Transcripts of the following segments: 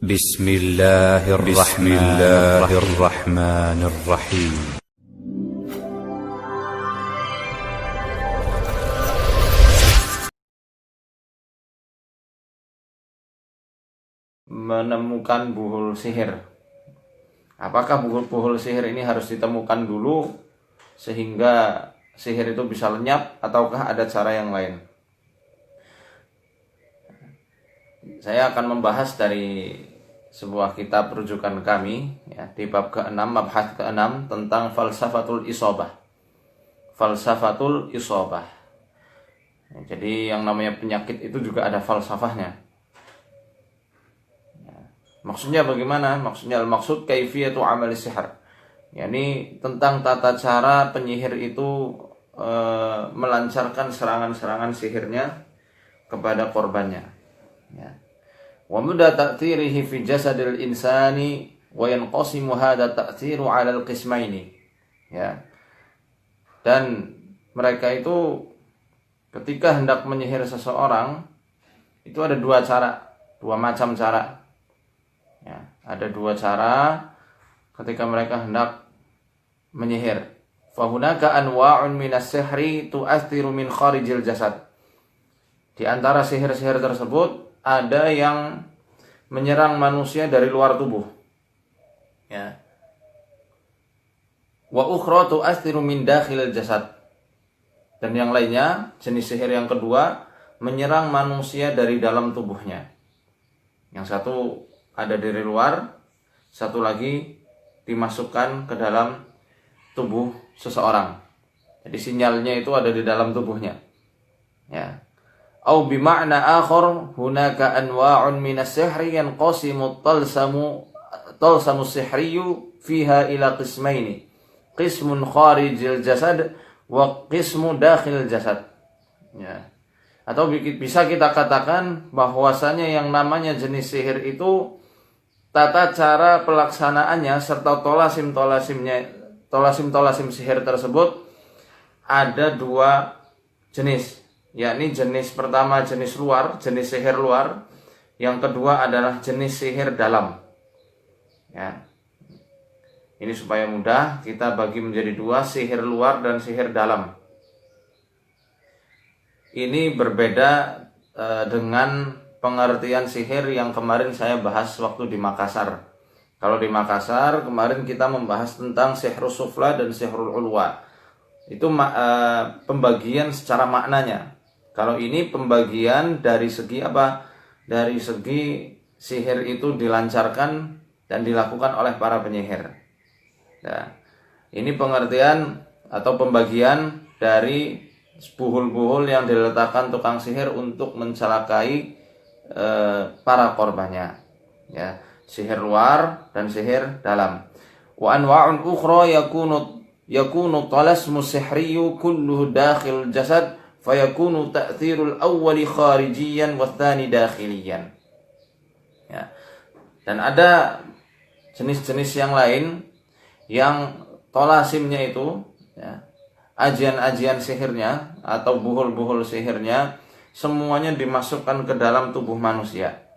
بسم الله الرحمن الرحيم. Menemukan buhul sihir. Apakah buhul sihir ini harus ditemukan dulu sehingga sihir itu bisa lenyap, ataukah ada cara yang lain? Saya akan membahas dari sebuah kitab rujukan kami ya, di bab ke-6, mabhath ke-6 tentang falsafatul isobah. Falsafatul isobah. Jadi yang namanya penyakit itu juga ada falsafahnya. Maksudnya bagaimana? Maksudnya al-maksud kaifiyatu amali sihir. Yani tentang tata cara penyihir itu melancarkan serangan-serangan sihirnya kepada korbannya. Ya. Wa mudda ta'thirihi fi jasadil insani wa yanqasimu hadha ta'thiru 'ala al-qismaini. Ya. Dan mereka itu ketika hendak menyihir seseorang itu ada dua macam cara. Ya, ada dua cara ketika mereka hendak menyihir. Fahunaka anwa'un minas sihri tu'athiru min kharijil jasad. Di antara sihir-sihir tersebut ada yang menyerang manusia dari luar tubuh. Ya. Wa ukhra tu'athiru min dakhilil jasad. Dan yang lainnya, jenis sihir yang kedua, menyerang manusia dari dalam tubuhnya. Yang satu ada dari luar, satu lagi dimasukkan ke dalam tubuh seseorang. Jadi sinyalnya itu ada di dalam tubuhnya. Ya. Au bima'na akhar hunaka anwa'un minas sihri yanqasimu talsamu sihriyu fiha ila qismaini. Qismun kharijil jasad wa qismu dakhil jasad. Ya. Atau bisa kita katakan bahwasanya yang namanya jenis sihir itu tata cara pelaksanaannya serta tolasim sihir tersebut ada dua jenis, yakni jenis pertama jenis luar, jenis sihir luar, yang kedua adalah jenis sihir dalam. Ya. Ini supaya mudah kita bagi menjadi dua, sihir luar dan sihir dalam. Ini berbeda dengan pengertian sihir yang kemarin saya bahas waktu di Makassar. Kalau di Makassar kemarin kita membahas tentang sihrus sufla dan sihrul ulwa. Itu pembagian secara maknanya. Kalau ini pembagian dari segi apa? Dari segi sihir itu dilancarkan dan dilakukan oleh para penyihir. Nah, ini pengertian atau pembagian dari buhul-buhul yang diletakkan tukang sihir untuk mencelakai para korbannya, ya, sihir luar dan sihir dalam. Wa anwa'un ukhra yakunu talasmu sihriyu kulluhu dakhil jasad fayakunu ta'thirul awwali kharijiyan wa tsani dakhiliyan. Ya. Dan ada jenis-jenis yang lain yang tolasimnya itu, ya, ajian-ajian sihirnya atau buhul-buhul sihirnya semuanya dimasukkan ke dalam tubuh manusia.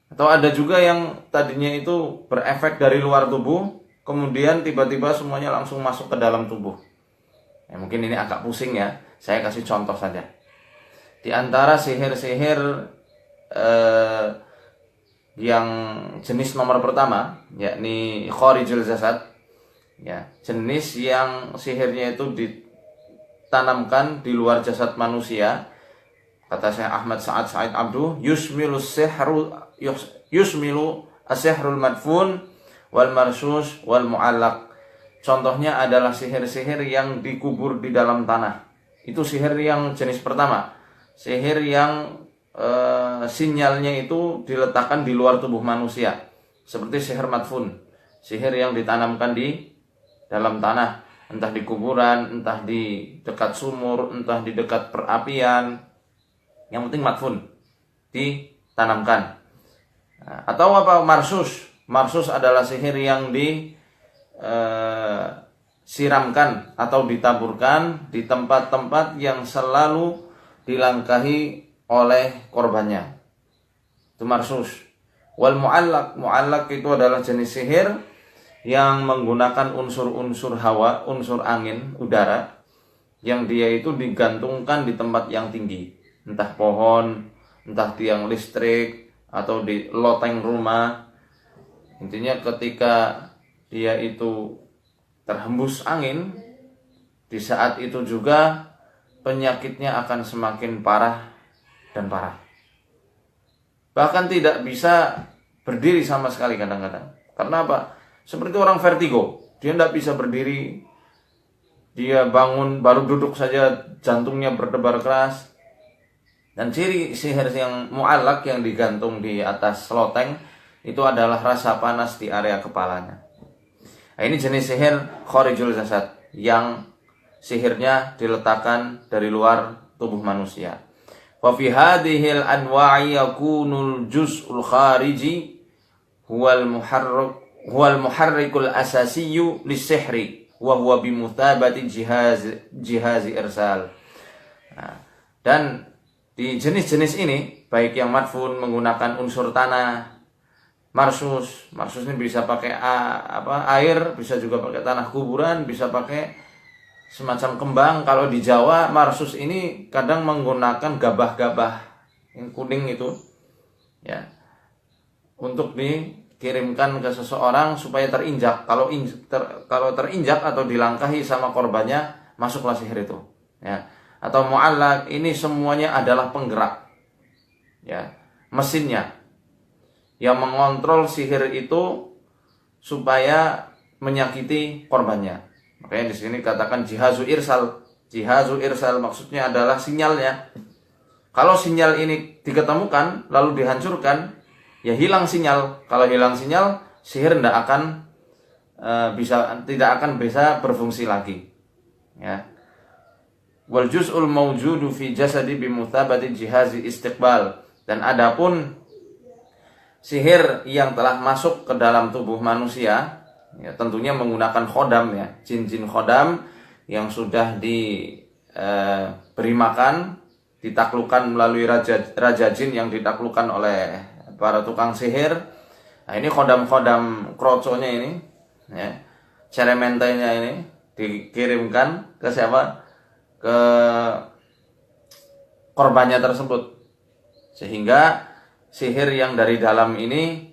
Atau ada juga yang tadinya itu berefek dari luar tubuh, kemudian tiba-tiba semuanya langsung masuk ke dalam tubuh. Ya, mungkin ini agak pusing ya, saya kasih contoh saja. Di antara sihir-sihir yang jenis nomor pertama, yakni kharijul jasad, ya, jenis yang sihirnya itu ditanamkan di luar jasad manusia. Kata Syekh Ahmad Sa'id Abduh, yusmilu as-sihrul madfun wal marsus wal mu'allaq. Contohnya adalah sihir-sihir yang dikubur di dalam tanah. Itu sihir yang jenis pertama. Sihir yang sinyalnya itu diletakkan di luar tubuh manusia. Seperti sihir madfun, sihir yang ditanamkan di dalam tanah, entah di kuburan, entah di dekat sumur, entah di dekat perapian. Yang penting madfun, ditanamkan. Atau apa? Marsus. Marsus adalah sihir yang disiramkan atau ditaburkan di tempat-tempat yang selalu dilangkahi oleh korbannya. Itu marsus. Wal mu'allaq itu adalah jenis sihir yang menggunakan unsur-unsur hawa, unsur angin, udara, yang dia itu digantungkan di tempat yang tinggi, entah pohon, entah tiang listrik, atau di loteng rumah. Intinya ketika dia itu terhembus angin, di saat itu juga penyakitnya akan semakin parah dan parah. Bahkan tidak bisa berdiri sama sekali kadang-kadang. Karena apa? Seperti orang vertigo, dia tidak bisa berdiri, dia bangun baru duduk saja jantungnya berdebar keras. Dan ciri sihir yang mu'allaq yang digantung di atas loteng itu adalah rasa panas di area kepalanya. Nah, ini jenis sihir kharijul jasad, yang sihirnya diletakkan dari luar tubuh manusia. Wa fi hadhil anwa'i yakunul juz'ul khariji huwal muharrikul asasiyyu lis-sihri wa huwa bimuthabati jihazi irsal. Nah, dan di jenis-jenis ini, baik yang madfun menggunakan unsur tanah, marsus ini bisa pakai air, bisa juga pakai tanah kuburan, bisa pakai semacam kembang. Kalau di Jawa marsus ini kadang menggunakan gabah-gabah yang kuning itu, ya, untuk dikirimkan ke seseorang supaya terinjak. Kalau terinjak atau dilangkahi sama korbannya, masuklah sihir itu, ya. Atau mu'allaq ini semuanya adalah penggerak, ya, mesinnya yang mengontrol sihir itu supaya menyakiti korbannya. Makanya di sini katakan jihazu irsal. Jihazu irsal maksudnya adalah sinyalnya. Kalau sinyal ini diketemukan lalu dihancurkan, ya hilang sinyal. Kalau hilang sinyal, sihir tidak akan bisa berfungsi lagi, ya. Wal juz'ul mawjudu fi jasadi bimuthabati jihazi istiqbal. Dan adapun sihir yang telah masuk ke dalam tubuh manusia, ya, tentunya menggunakan khodam, ya, jin-jin khodam yang sudah diberi makan, ditaklukkan melalui raja jin yang ditaklukkan oleh para tukang sihir. Nah, ini khodam-khodam kroconya ini, ya, cerementenya ini dikirimkan ke siapa? Ke korbannya tersebut, sehingga sihir yang dari dalam ini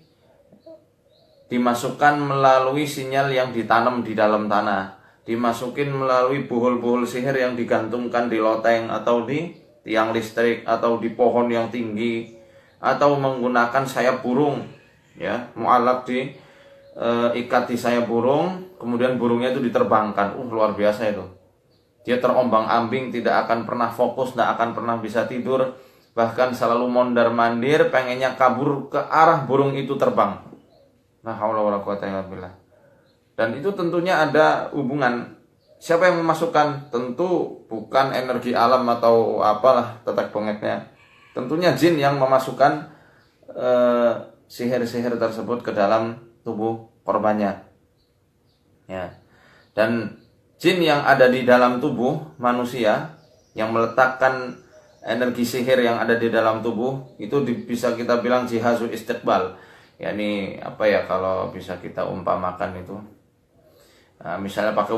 dimasukkan melalui sinyal yang ditanam di dalam tanah, dimasukin melalui buhul-buhul sihir yang digantungkan di loteng atau di tiang listrik atau di pohon yang tinggi, atau menggunakan sayap burung, ya, mu'allaq ikat di sayap burung, kemudian burungnya itu diterbangkan. Luar biasa itu. Dia terombang-ambing, tidak akan pernah fokus, tidak akan pernah bisa tidur, bahkan selalu mondar-mandir, pengennya kabur ke arah burung itu terbang. La haula wala quwata illa billah. Dan itu tentunya ada hubungan. Siapa yang memasukkan? Tentu bukan energi alam atau apalah tetek bengeknya. Tentunya jin yang memasukkan sihir-sihir tersebut ke dalam tubuh korbannya, ya. Dan jin yang ada di dalam tubuh manusia yang meletakkan energi sihir yang ada di dalam tubuh itu bisa kita bilang jihazu istiqbal. Ya, ini apa ya, kalau bisa kita umpamakan itu, nah, misalnya pakai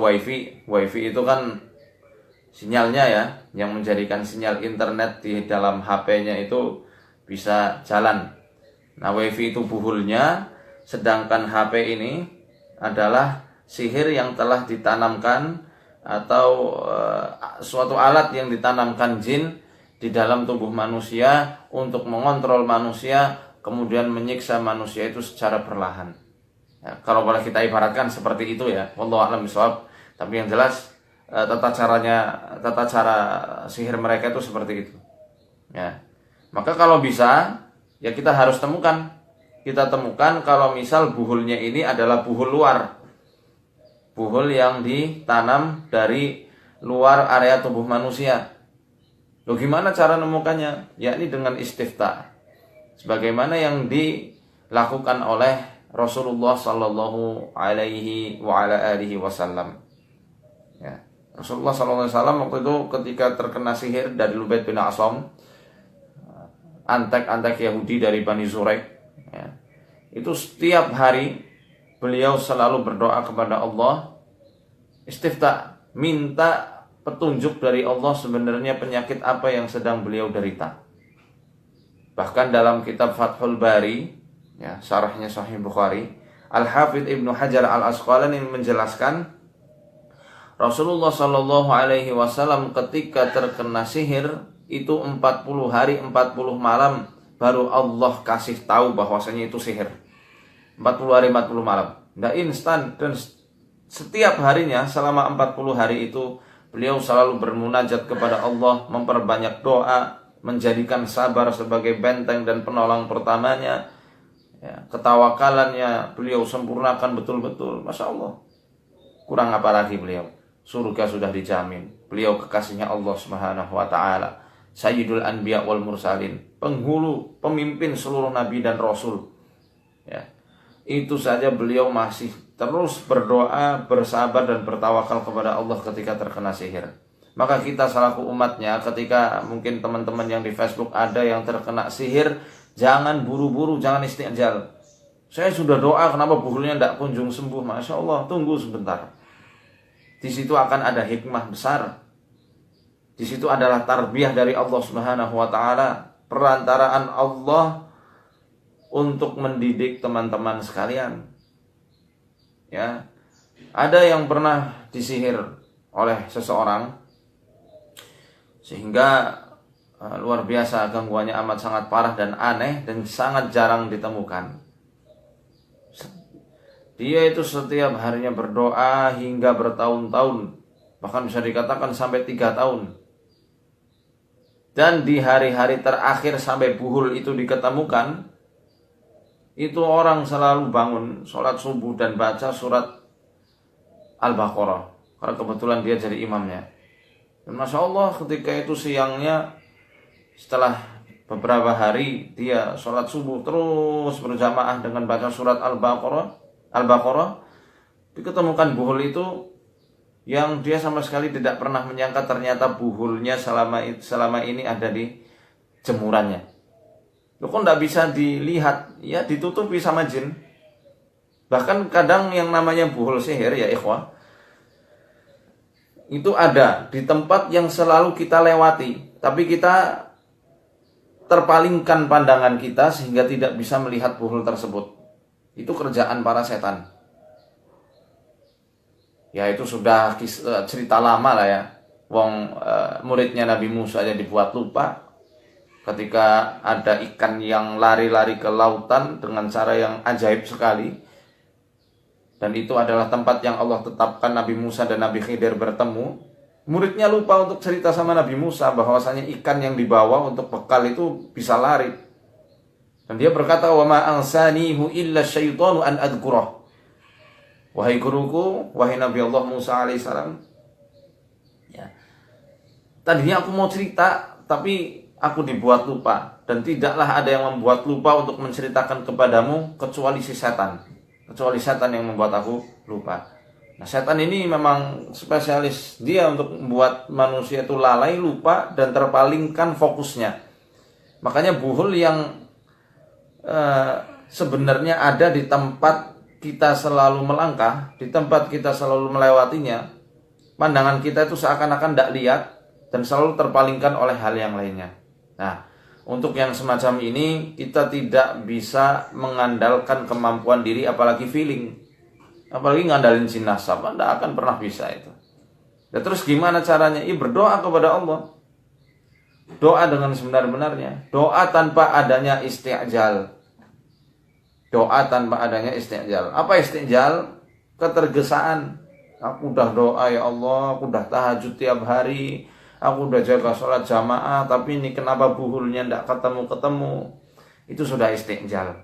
wifi itu kan sinyalnya, ya, yang menjadikan sinyal internet di dalam HP-nya itu bisa jalan. Nah, wifi itu buhulnya, sedangkan HP ini adalah sihir yang telah ditanamkan atau suatu alat yang ditanamkan jin di dalam tubuh manusia untuk mengontrol manusia, kemudian menyiksa manusia itu secara perlahan. Ya, kalau boleh kita ibaratkan seperti itu, ya. Wallahu a'lam bishawab. Tapi yang jelas tata cara sihir mereka itu seperti itu, ya. Maka kalau bisa, ya, kita harus temukan. Kita temukan kalau misal buhulnya ini adalah buhul luar, buhul yang ditanam dari luar area tubuh manusia. Loh, gimana cara menemukannya? Yakni dengan istifta, sebagaimana yang dilakukan oleh Rasulullah Sallallahu Alaihi Wasallam. Ya, Rasulullah Sallallahu Alaihi Wasallam waktu itu ketika terkena sihir dari Lubaid bin Asam, antek-antek Yahudi dari Bani Zuraik, ya, itu setiap hari beliau selalu berdoa kepada Allah, istifta, minta petunjuk dari Allah sebenarnya penyakit apa yang sedang beliau derita. Bahkan dalam kitab Fathul Bari, ya, syarahnya Sahih Bukhari, Al-Hafidz Ibnu Hajar Al-Asqalani menjelaskan Rasulullah Shallallahu Alaihi Wasallam ketika terkena sihir itu 40 hari 40 malam baru Allah kasih tahu bahwasanya itu sihir. 40 hari 40 malam, nggak instan. Dan setiap harinya selama 40 hari itu beliau selalu bermunajat kepada Allah, memperbanyak doa, menjadikan sabar sebagai benteng dan penolong pertamanya. Ya, ketawakalannya beliau sempurnakan betul-betul. Masya Allah, kurang apa lagi beliau? Surga sudah dijamin. Beliau kekasihnya Allah Subhanahu wa Ta'ala, Sayyidul Anbiya wal Mursalin, penghulu, pemimpin seluruh nabi dan rasul. Ya, itu saja beliau masih terus berdoa, bersabar dan bertawakal kepada Allah ketika terkena sihir. Maka kita selaku umatnya, ketika mungkin teman-teman yang di Facebook ada yang terkena sihir, jangan buru-buru, jangan isti'jal. Saya sudah doa, kenapa buhulnya tidak kunjung sembuh? Masya Allah, tunggu sebentar. Di situ akan ada hikmah besar. Di situ adalah tarbiyah dari Allah Subhanahu wa Ta'ala, perantaraan Allah untuk mendidik teman-teman sekalian. Ya, ada yang pernah disihir oleh seseorang sehingga luar biasa, gangguannya amat sangat parah dan aneh dan sangat jarang ditemukan. Dia itu setiap harinya berdoa hingga bertahun-tahun, bahkan bisa dikatakan sampai 3 tahun. Dan di hari-hari terakhir sampai buhul itu diketemukan, itu orang selalu bangun sholat subuh dan baca surat Al-Baqarah, karena kebetulan dia jadi imamnya. Dan Masya Allah, ketika itu siangnya, setelah beberapa hari dia sholat subuh terus berjamaah dengan baca surat Al-Baqarah, diketemukan buhul itu yang dia sama sekali tidak pernah menyangka ternyata buhulnya selama ini ada di jemurannya. Loh, kok tidak bisa dilihat? Ya, ditutupi sama jin. Bahkan kadang yang namanya buhul sihir, ya ikhwah, itu ada di tempat yang selalu kita lewati, tapi kita terpalingkan pandangan kita sehingga tidak bisa melihat buhul tersebut. Itu kerjaan para setan. Ya, itu sudah cerita lama lah ya. Muridnya Nabi Musa aja dibuat lupa ketika ada ikan yang lari-lari ke lautan dengan cara yang ajaib sekali. Dan itu adalah tempat yang Allah tetapkan Nabi Musa dan Nabi Khidir bertemu. Muridnya lupa untuk cerita sama Nabi Musa bahwasanya ikan yang dibawa untuk bekal itu bisa lari. Dan dia berkata, "Wa ma ansanihu illa syaitanu an adkurah." Wahai guruku, wahai Nabi Allah Musa alaihissalam, ya, tadinya aku mau cerita, tapi aku dibuat lupa. Dan tidaklah ada yang membuat lupa untuk menceritakan kepadamu kecuali si setan. Kecuali setan yang membuat aku lupa. Nah, setan ini memang spesialis. Dia untuk membuat manusia itu lalai, lupa, dan terpalingkan fokusnya. Makanya buhul yang sebenarnya ada di tempat kita selalu melangkah, di tempat kita selalu melewatinya, pandangan kita itu seakan-akan tidak lihat dan selalu terpalingkan oleh hal yang lainnya. Nah, untuk yang semacam ini kita tidak bisa mengandalkan kemampuan diri, apalagi feeling, apalagi ngandalin jin nasab, tidak akan pernah bisa itu. Dan terus gimana caranya? Berdoa kepada Allah. Doa dengan sebenar-benarnya. Doa tanpa adanya isti'jal. Doa tanpa adanya isti'jal. Apa isti'jal? Ketergesaan. Aku udah doa, ya Allah, aku udah tahajud tiap hari, aku udah jaga sholat jamaah, tapi ini kenapa buhulnya tidak ketemu-ketemu? Itu sudah isti'jal.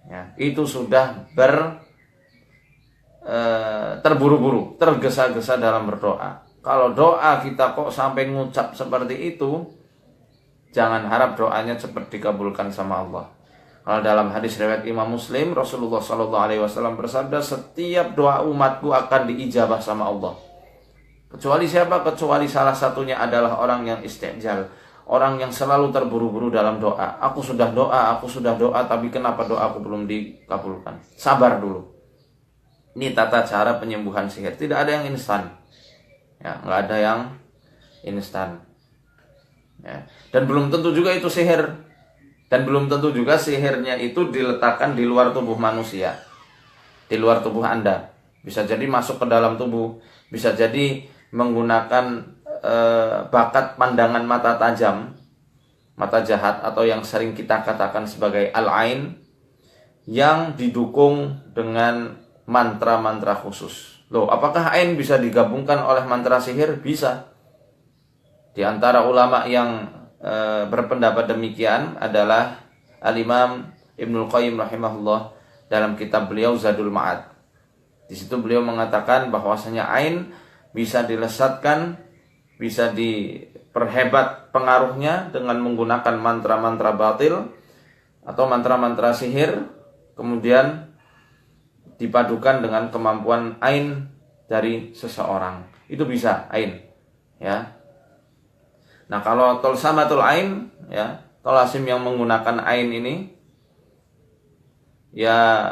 Ya, itu sudah terburu-buru, tergesa-gesa dalam berdoa. Kalau doa kita kok sampai ngucap seperti itu, jangan harap doanya cepat dikabulkan sama Allah. Kalau dalam hadis riwayat Imam Muslim, Rasulullah SAW bersabda, setiap doa umatku akan diijabah sama Allah. Kecuali siapa? Kecuali salah satunya adalah orang yang isti'jal. orang yang selalu terburu-buru dalam doa. Aku sudah doa, tapi kenapa doaku belum dikabulkan? Sabar dulu. Ini tata cara penyembuhan sihir. Tidak ada yang instan. Ya, nggak ada yang instan. Ya. Dan belum tentu juga itu sihir. Dan belum tentu juga sihirnya itu diletakkan di luar tubuh manusia, di luar tubuh Anda. Bisa jadi masuk ke dalam tubuh, bisa jadi menggunakan bakat pandangan mata tajam, mata jahat, atau yang sering kita katakan sebagai al-ain, yang didukung dengan mantra-mantra khusus. Loh, apakah ain bisa digabungkan oleh mantra sihir? Bisa. Di antara ulama yang berpendapat demikian adalah Al-Imam Ibnul Qayyim rahimahullah dalam kitab beliau Zadul Ma'ad. Di situ beliau mengatakan bahwasanya ain bisa dilesatkan, bisa diperhebat pengaruhnya dengan menggunakan mantra-mantra batil atau mantra-mantra sihir, kemudian dipadukan dengan kemampuan ain dari seseorang. Itu bisa ain, ya. Nah, kalau tolsamatul ain, ya, tolasim yang menggunakan ain ini, ya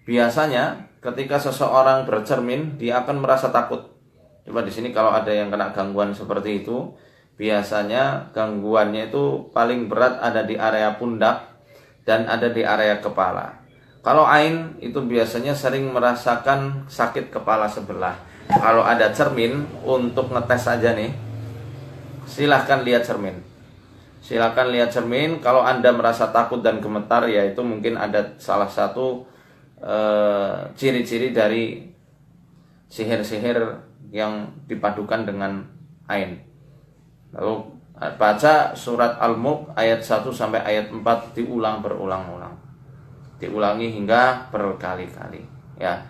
biasanya ketika seseorang bercermin, dia akan merasa takut. Coba di sini kalau ada yang kena gangguan seperti itu, biasanya gangguannya itu paling berat ada di area pundak dan ada di area kepala. Kalau ain itu biasanya sering merasakan sakit kepala sebelah. Kalau ada cermin untuk ngetes saja nih, silahkan lihat cermin. Silahkan lihat cermin. Kalau Anda merasa takut dan gemetar, ya itu mungkin ada salah satu ciri-ciri dari sihir-sihir yang dipadukan dengan ain. Lalu baca surat Al-Mulk ayat 1 sampai ayat 4 diulang berulang-ulang. Diulangi hingga berkali-kali, ya.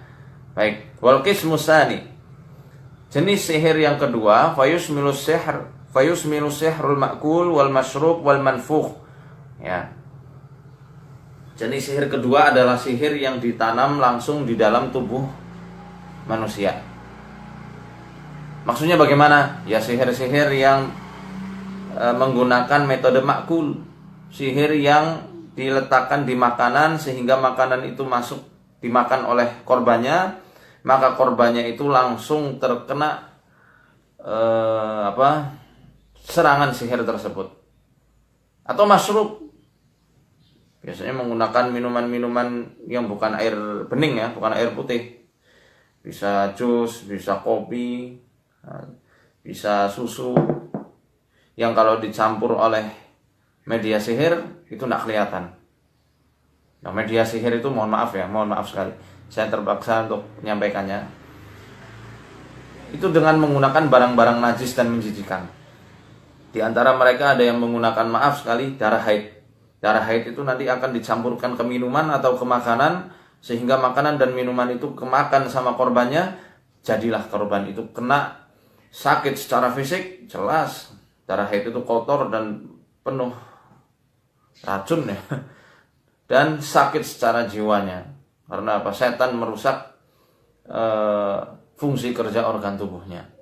Baik, wal qismus tsani. Jenis sihir yang kedua, fayusmilu sihrul ma'kul wal masyrub wal manfukh. Ya. Jenis sihir kedua adalah sihir yang ditanam langsung di dalam tubuh manusia. Maksudnya bagaimana? Ya, sihir-sihir yang menggunakan metode makul, sihir yang diletakkan di makanan sehingga makanan itu masuk dimakan oleh korbannya, maka korbannya itu langsung terkena serangan sihir tersebut. Atau masyrub, biasanya menggunakan minuman-minuman yang bukan air bening, ya, bukan air putih. Bisa jus, bisa kopi, bisa susu, yang kalau dicampur oleh media sihir itu tidak kelihatan. Nah, media sihir itu mohon maaf sekali, saya terpaksa untuk menyampaikannya. Itu dengan menggunakan barang-barang najis dan menjijikan. Di antara mereka ada yang menggunakan, maaf sekali, darah haid. Darah haid itu nanti akan dicampurkan ke minuman atau ke makanan, sehingga makanan dan minuman itu kemakan sama korbannya, jadilah korban itu kena sakit secara fisik, jelas. Darah haid itu kotor dan penuh racun, ya. Dan sakit secara jiwanya. Karena apa? Setan merusak fungsi kerja organ tubuhnya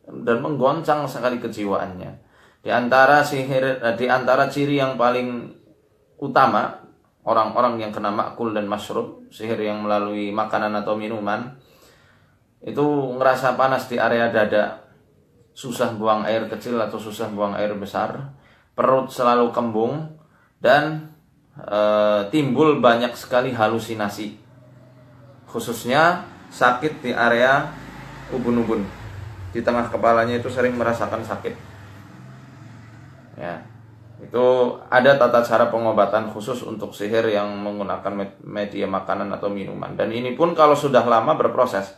dan menggoncang sekali kejiwaannya. Di antara ciri yang paling utama orang-orang yang kena makul dan masyrub, sihir yang melalui makanan atau minuman, itu ngerasa panas di area dada, susah buang air kecil atau susah buang air besar, perut selalu kembung, dan timbul banyak sekali halusinasi, khususnya sakit di area ubun-ubun. Di tengah kepalanya itu sering merasakan sakit, ya. Itu ada tata cara pengobatan khusus untuk sihir yang menggunakan media makanan atau minuman. Dan ini pun kalau sudah lama berproses.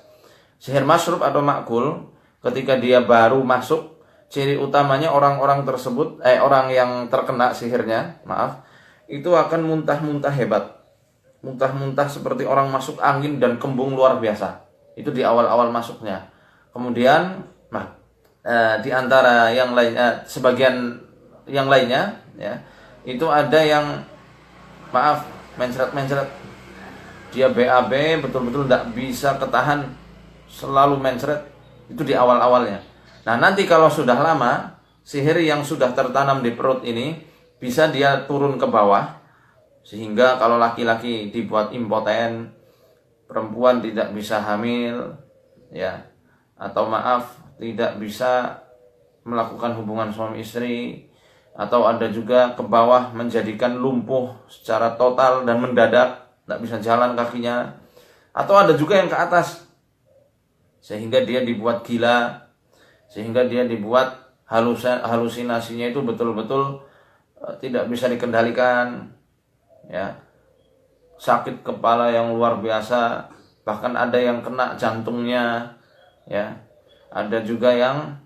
Sihir masyrub atau makul, ketika dia baru masuk, ciri utamanya orang-orang tersebut, orang yang terkena sihirnya, itu akan muntah-muntah hebat. Muntah-muntah seperti orang masuk angin dan kembung luar biasa. Itu di awal-awal masuknya. Kemudian, di antara yang lainnya, sebagian yang lainnya, ya, itu ada yang mencret-mencret. Dia BAB, betul-betul tidak bisa ketahan, selalu mencret. Itu di awal-awalnya. Nah, nanti kalau sudah lama, sihir yang sudah tertanam di perut ini bisa dia turun ke bawah, sehingga kalau laki-laki dibuat impoten, perempuan tidak bisa hamil, ya, atau maaf tidak bisa melakukan hubungan suami istri, atau ada juga ke bawah menjadikan lumpuh secara total dan mendadak, tidak bisa jalan kakinya, atau ada juga yang ke atas sehingga dia dibuat gila, sehingga dia dibuat halusinasinya itu betul-betul tidak bisa dikendalikan, ya, sakit kepala yang luar biasa, bahkan ada yang kena jantungnya, ya, ada juga yang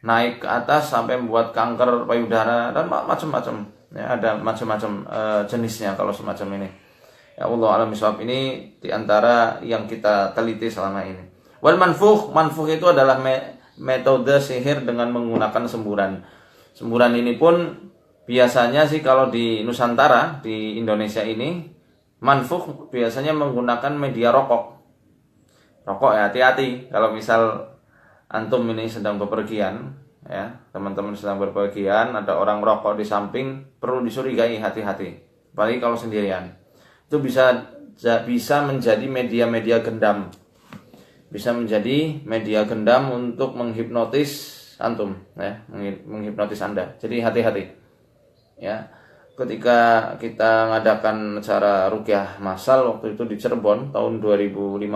naik ke atas sampai membuat kanker payudara dan macam-macam, ya, ada macam-macam jenisnya kalau semacam ini. Ya Allah alam bisawab, ini diantara yang kita teliti selama ini. Wal manfukh itu adalah metode sihir dengan menggunakan semburan. Semburan ini pun biasanya sih kalau di Nusantara, di Indonesia ini, manfukh biasanya menggunakan media rokok. Rokok ya, hati-hati kalau misal antum ini sedang bepergian, ya, teman-teman sedang bepergian, ada orang rokok di samping, perlu disurigai, hati-hati. Apalagi kalau sendirian. Itu bisa menjadi media gendam. Bisa menjadi media gendam untuk menghipnotis antum, ya, menghipnotis Anda. Jadi hati-hati. Ya. Ketika kita ngadakan acara ruqyah massal waktu itu di Cirebon tahun 2015,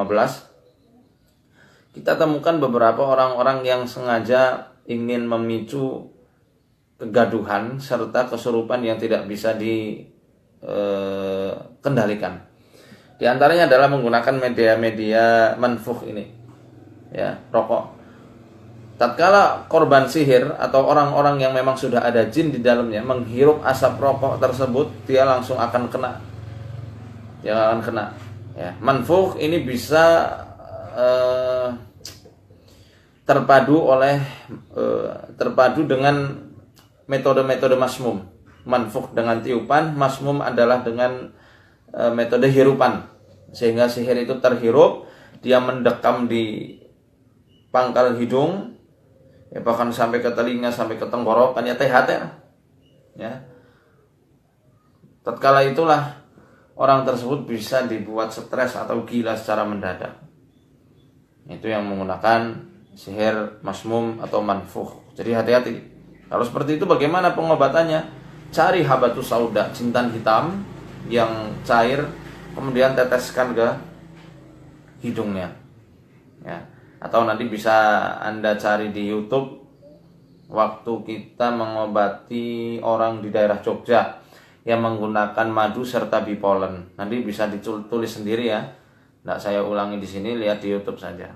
kita temukan beberapa orang-orang yang sengaja ingin memicu kegaduhan serta kesurupan yang tidak bisa kendalikan. Di antaranya adalah menggunakan media-media manfukh ini, ya, rokok. Tatkala korban sihir atau orang-orang yang memang sudah ada jin di dalamnya menghirup asap rokok tersebut, dia langsung akan kena. Ya, manfukh ini bisa terpadu dengan metode-metode masmum. Manfukh dengan tiupan, masmum adalah dengan metode hirupan, sehingga sihir itu terhirup, dia mendekam di pangkal hidung, ya, bahkan sampai ke telinga, sampai ke tenggorokan, ya, THT, ya. Tatkala itulah orang tersebut bisa dibuat stres atau gila secara mendadak. Itu yang menggunakan sihir masmum atau manfukh. Jadi hati-hati. Kalau seperti itu bagaimana pengobatannya? Cari habatus sauda, jintan hitam yang cair, kemudian teteskan ke hidungnya, ya. Atau nanti bisa Anda cari di YouTube waktu kita mengobati orang di daerah Jogja yang menggunakan madu serta bipolen. Nanti bisa ditulis sendiri, ya. Nggak saya ulangi di sini, lihat di YouTube saja.